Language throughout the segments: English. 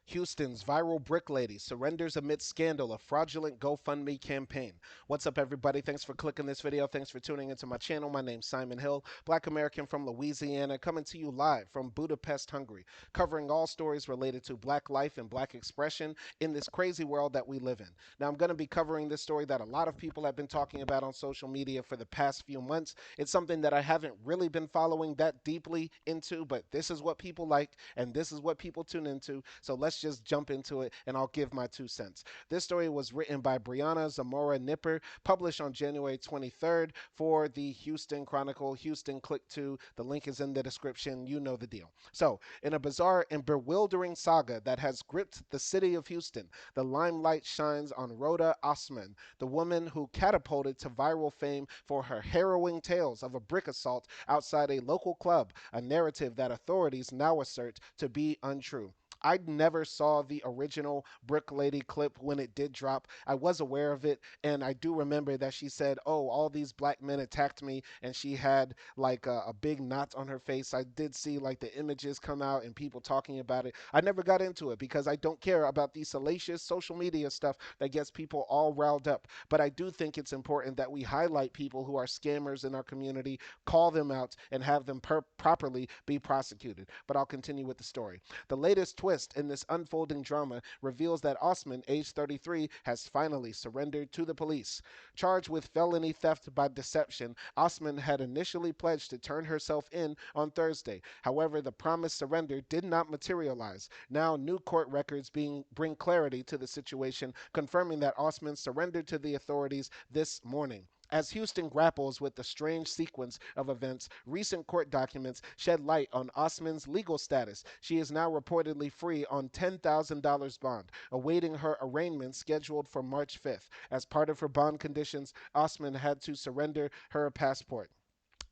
Houston's viral brick lady surrenders amid scandal of fraudulent GoFundMe campaign. What's up, everybody? Thanks for clicking this video. Thanks for tuning into my channel. My name's Simon Hill, Black American from Louisiana, coming to you live from Budapest, Hungary, covering all stories related to Black life and Black expression in this crazy world that we live in. Now, I'm going to be covering this story that a lot of people have been talking about on social media for the past few months. It's something that I haven't really been following that deeply into, but this is what people like and this is what people tune into. So let's just jump into it and I'll give my 2 cents. This story was written by Brianna Zamora Nipper, published on January 23rd for the Houston Chronicle. Houston, click to. The link is in the description. You know the deal. So, in a bizarre and bewildering saga that has gripped the city of Houston, the limelight shines on Rhoda Osman, the woman who catapulted to viral fame for her harrowing tales of a brick assault outside a local club, a narrative that authorities now assert to be untrue. I never saw the original Brick Lady clip when it did drop. I was aware of it, and I do remember that she said, "Oh, all these black men attacked me," and she had like a big knot on her face. I did see like the images come out and people talking about it. I never got into it because I don't care about the salacious social media stuff that gets people all riled up. But I do think it's important that we highlight people who are scammers in our community, call them out, and have them properly be prosecuted. But I'll continue with the story. The latest twist in this unfolding drama reveals that Osman, age 33, has finally surrendered to the police. Charged with felony theft by deception, Osman had initially pledged to turn herself in on Thursday. However, the promised surrender did not materialize. Now, new court records bring clarity to the situation, confirming that Osman surrendered to the authorities this morning. As Houston grapples with the strange sequence of events, recent court documents shed light on Osman's legal status. She is now reportedly free on $10,000 bond, awaiting her arraignment scheduled for March 5th. As part of her bond conditions, Osman had to surrender her passport.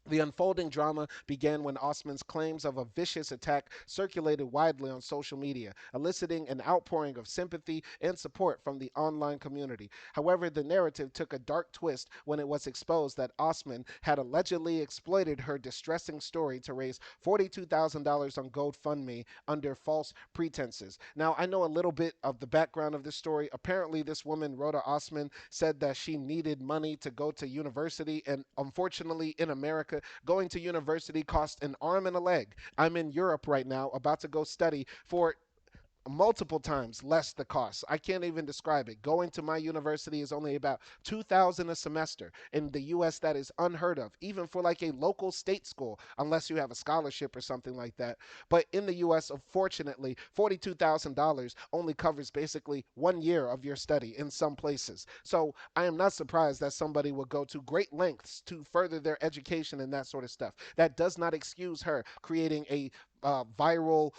The unfolding drama began when Osman's claims of a vicious attack circulated widely on social media, eliciting an outpouring of sympathy and support from the online community. However, the narrative took a dark twist when it was exposed that Osman had allegedly exploited her distressing story to raise $42,000 on GoFundMe under false pretenses. Now, I know a little bit of the background of this story. Apparently, this woman, Rhoda Osman, said that she needed money to go to university, and unfortunately, in America, going to university costs an arm and a leg. I'm in Europe right now, about to go study for multiple times less the cost. I can't even describe it. Going to my university is only about 2,000 a semester. In the US that is unheard of, even for like a local state school, unless you have a scholarship or something like that. But in the US, unfortunately, $42,000 only covers basically 1 year of your study in some places. So I am not surprised that somebody would go to great lengths to further their education and that sort of stuff. That does not excuse her creating a viral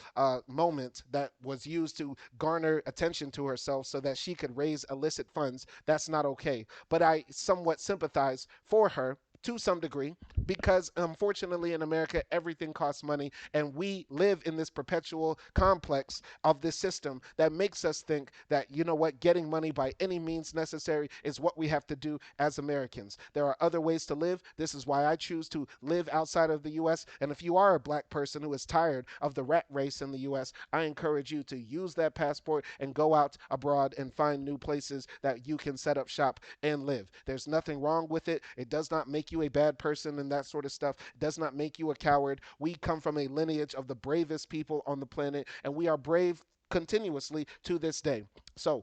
moment that was used to garner attention to herself so that she could raise illicit funds. That's not okay. But I somewhat sympathize for her to some degree because unfortunately in America everything costs money and we live in this perpetual complex of this system that makes us think that, you know what, getting money by any means necessary is what we have to do as Americans. There are other ways to live. This is why I choose to live outside of the US. And if you are a black person who is tired of the rat race in the US, I encourage you to use that passport and go out abroad and find new places that you can set up shop and live. There's nothing wrong with it. It does not make you a bad person and that sort of stuff. It does not make you a coward. We come from a lineage of the bravest people on the planet, and we are brave continuously to this day. So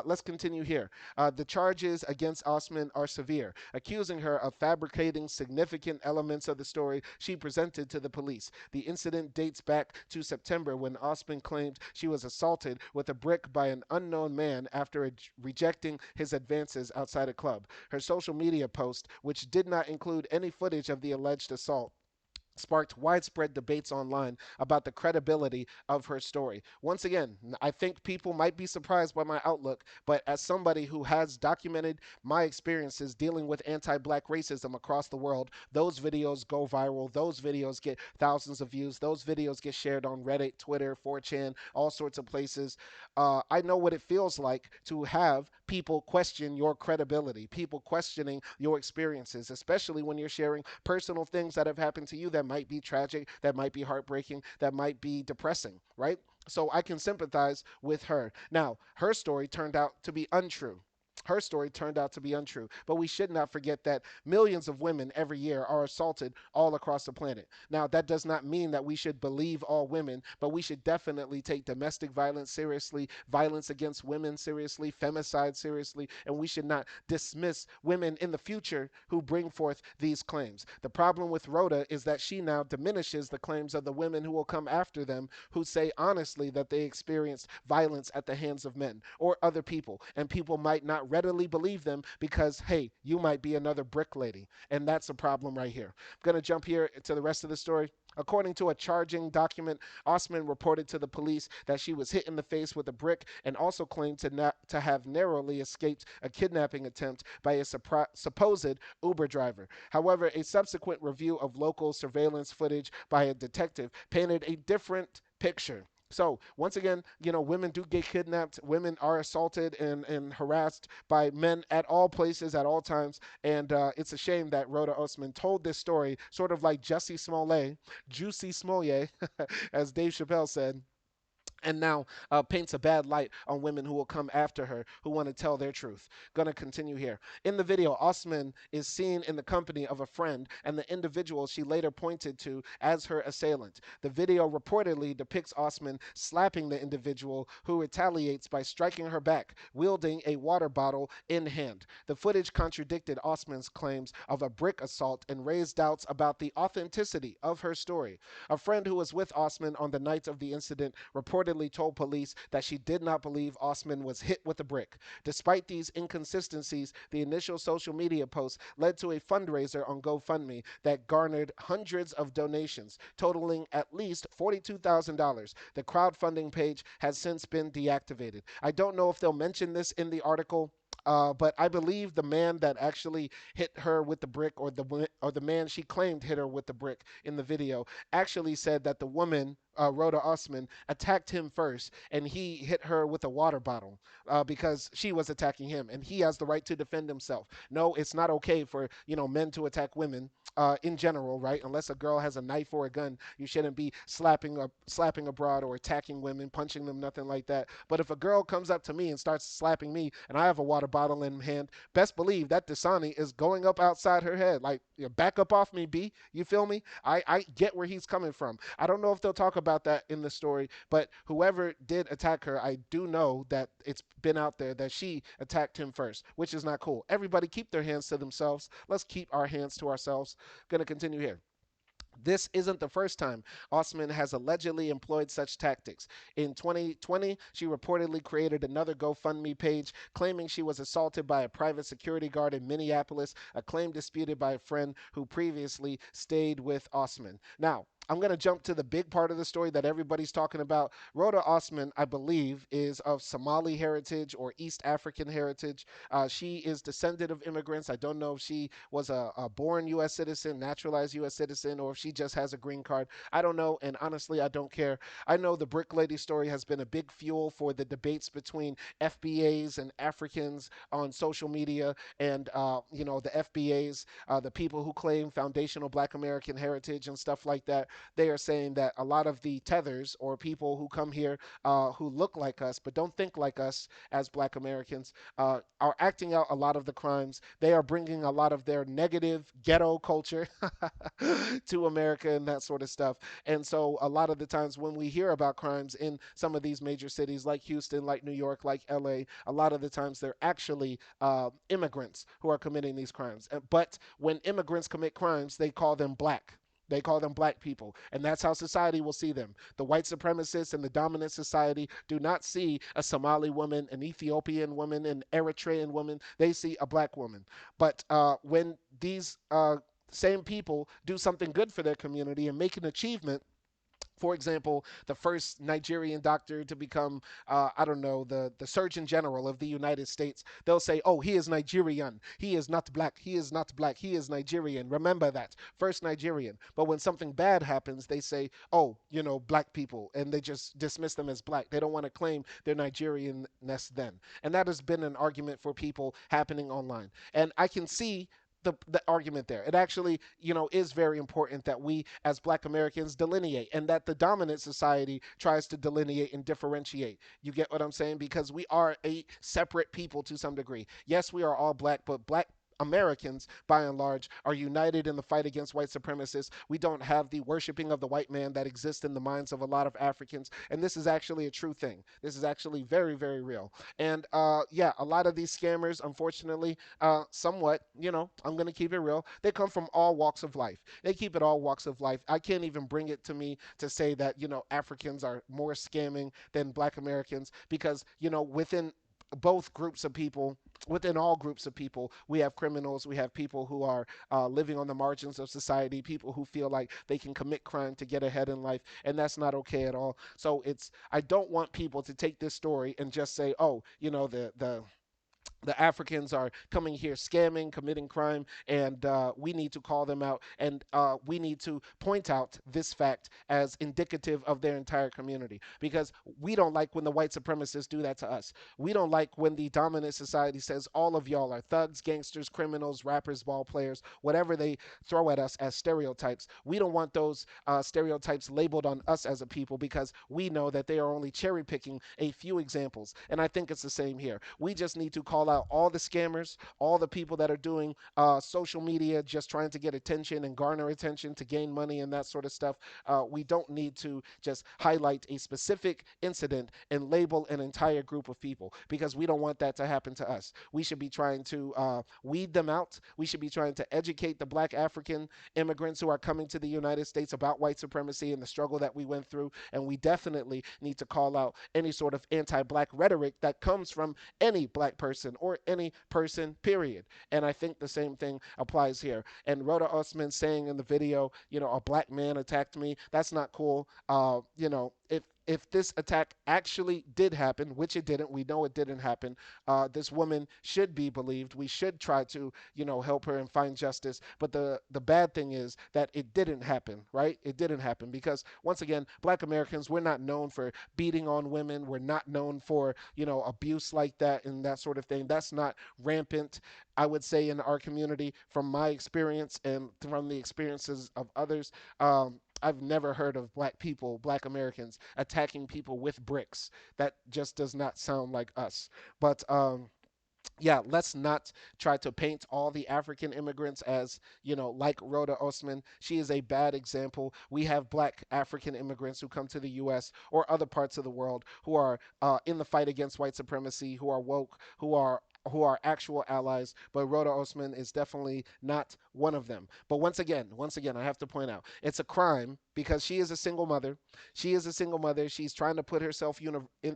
let's continue here. The charges against Osman are severe, accusing her of fabricating significant elements of the story she presented to the police. The incident dates back to September when Osman claimed she was assaulted with a brick by an unknown man after rejecting his advances outside a club. Her social media post, which did not include any footage of the alleged assault, sparked widespread debates online about the credibility of her story. Once again, I think people might be surprised by my outlook, but as somebody who has documented my experiences dealing with anti black racism across the world, those videos go viral. Those videos get thousands of views. Those videos get shared on Reddit, Twitter, 4chan, all sorts of places. I know what it feels like to have people question your credibility, people questioning your experiences, especially when you're sharing personal things that have happened to you that might be tragic, that might be heartbreaking, that might be depressing, right? So I can sympathize with her. Now, her story turned out to be untrue. Her story turned out to be untrue. But we should not forget that millions of women every year are assaulted all across the planet. Now, that does not mean that we should believe all women, but we should definitely take domestic violence seriously, violence against women seriously, femicide seriously, and we should not dismiss women in the future who bring forth these claims. The problem with Rhoda is that she now diminishes the claims of the women who will come after them who say honestly that they experienced violence at the hands of men or other people. And people might not readily believe them because, hey, you might be another brick lady. And that's a problem right here. I'm going to jump here to the rest of the story. According to a charging document, Osman reported to the police that she was hit in the face with a brick and also claimed to have narrowly escaped a kidnapping attempt by a supposed Uber driver. However, a subsequent review of local surveillance footage by a detective painted a different picture. So once again, women do get kidnapped. Women are assaulted and harassed by men at all places at all times. And it's a shame that Rhoda Osman told this story, sort of like Jussie Smollett, Juicy Smollett, as Dave Chappelle said, and now paints a bad light on women who will come after her who want to tell their truth. Gonna continue here. In the video, Osman is seen in the company of a friend and the individual she later pointed to as her assailant. The video reportedly depicts Osman slapping the individual who retaliates by striking her back, wielding a water bottle in hand. The footage contradicted Osman's claims of a brick assault and raised doubts about the authenticity of her story. A friend who was with Osman on the night of the incident reportedly told police that she did not believe Osman was hit with a brick. Despite these inconsistencies, the initial social media post led to a fundraiser on GoFundMe that garnered hundreds of donations, totaling at least $42,000. The crowdfunding page has since been deactivated. I don't know if they'll mention this in the article. But I believe the man that actually hit her with the brick, or the man she claimed hit her with the brick in the video, actually said that the woman, Rhoda Osman, attacked him first, and he hit her with a water bottle because she was attacking him, and he has the right to defend himself. No, it's not okay for men to attack women in general, right? Unless a girl has a knife or a gun, you shouldn't be slapping abroad or attacking women, punching them, nothing like that. But if a girl comes up to me and starts slapping me, and I have a water bottle in hand, best believe that Dasani is going up outside her head. Like, back up off me, B. You feel me? I get where he's coming from. I don't know if they'll talk about that in the story, but whoever did attack her, I do know that it's been out there that she attacked him first, which is not cool. Everybody keep their hands to themselves. Let's keep our hands to ourselves. Gonna continue here. This isn't the first time Osman has allegedly employed such tactics. In 2020, she reportedly created another GoFundMe page claiming she was assaulted by a private security guard in Minneapolis, a claim disputed by a friend who previously stayed with Osman. Now, I'm going to jump to the big part of the story that everybody's talking about. Rhoda Osman, I believe, is of Somali heritage or East African heritage. She is descendant of immigrants. I don't know if she was a born U.S. citizen, naturalized U.S. citizen, or if she just has a green card. I don't know, and honestly, I don't care. I know the Brick Lady story has been a big fuel for the debates between FBAs and Africans on social media, and the FBAs, the people who claim foundational Black American heritage and stuff like that. They are saying that a lot of the tethers, or people who come here who look like us but don't think like us as Black Americans, are acting out a lot of the crimes. They are bringing a lot of their negative ghetto culture to America and that sort of stuff. And so, a lot of the times when we hear about crimes in some of these major cities like Houston, like New York, like LA, a lot of the times they're actually immigrants who are committing these crimes. But when immigrants commit crimes, they call them black. They call them black people. And that's how society will see them. The white supremacists and the dominant society do not see a Somali woman, an Ethiopian woman, an Eritrean woman. They see a black woman. But when these same people do something good for their community and make an achievement, for example, the first Nigerian doctor to become, I don't know, the Surgeon General of the United States, they'll say, oh, he is Nigerian. He is not black. He is not black. He is Nigerian. Remember that. First Nigerian. But when something bad happens, they say, oh, black people. And they just dismiss them as black. They don't want to claim their Nigerianness then. And that has been an argument for people happening online. And I can see the argument there. It actually, is very important that we as Black Americans delineate, and that the dominant society tries to delineate and differentiate. You get what I'm saying? Because we are a separate people to some degree. Yes, we are all black, but Black Americans, by and large, are united in the fight against white supremacists. We don't have the worshiping of the white man that exists in the minds of a lot of Africans. And this is actually a true thing. This is actually very, very real. And yeah, a lot of these scammers, unfortunately, somewhat, I'm going to keep it real. They come from all walks of life. They keep it all walks of life. I can't even bring it to me to say that, Africans are more scamming than Black Americans because, within both groups of people, within all groups of people, we have criminals, we have people who are living on the margins of society, people who feel like they can commit crime to get ahead in life, and that's not okay at all. So I don't want people to take this story and just say, oh, the Africans are coming here scamming, committing crime, and we need to call them out, and we need to point out this fact as indicative of their entire community. Because we don't like when the white supremacists do that to us. We don't like when the dominant society says all of y'all are thugs, gangsters, criminals, rappers, ball players, whatever they throw at us as stereotypes. We don't want those stereotypes labeled on us as a people because we know that they are only cherry picking a few examples. And I think it's the same here. We just need to call out all the scammers, all the people that are doing social media just trying to get attention and garner attention to gain money and that sort of stuff. We don't need to just highlight a specific incident and label an entire group of people because we don't want that to happen to us. We should be trying to weed them out. We should be trying to educate the Black African immigrants who are coming to the United States about white supremacy and the struggle that we went through. And we definitely need to call out any sort of anti Black rhetoric that comes from any Black person or any person, period. And I think the same thing applies here. And Rhoda Osman saying in the video, a Black man attacked me, that's not cool. If this attack actually did happen, which it didn't, we know it didn't happen. This woman should be believed. We should try to, help her and find justice. But the bad thing is that it didn't happen, right? It didn't happen because once again, Black Americans, we're not known for beating on women. We're not known for, abuse like that and that sort of thing. That's not rampant, I would say, in our community from my experience and from the experiences of others. I've never heard of Black people, Black Americans, attacking people with bricks. That just does not sound like us. But yeah, let's not try to paint all the African immigrants as, like Rhoda Osman. She is a bad example. We have Black African immigrants who come to the U.S. or other parts of the world who are in the fight against white supremacy, who are woke, who are actual allies, but Rhoda Osman is definitely not one of them. But once again, I have to point out it's a crime because she is a single mother. She is a single mother. She's trying to put herself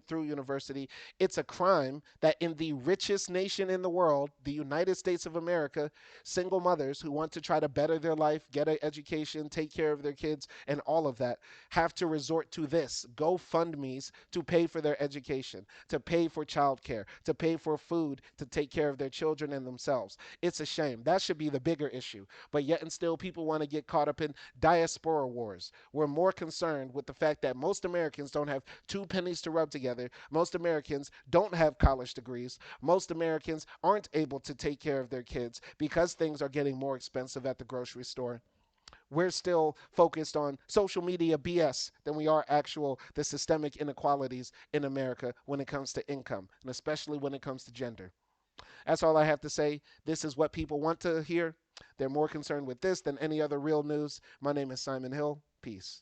through university. It's a crime that in the richest nation in the world, the United States of America, single mothers who want to try to better their life, get an education, take care of their kids, and all of that have to resort to this GoFundMe's to pay for their education, to pay for childcare, to pay for food, to take care of their children and themselves. It's a shame. That should be the bigger issue. But yet and still, people want to get caught up in diaspora wars. We're more concerned with the fact that most Americans don't have two pennies to rub together. Most Americans don't have college degrees. Most Americans aren't able to take care of their kids because things are getting more expensive at the grocery store. We're still focused on social media BS than we are the systemic inequalities in America when it comes to income, and especially when it comes to gender. That's all I have to say. This is what people want to hear. They're more concerned with this than any other real news. My name is Simon Hill. Peace.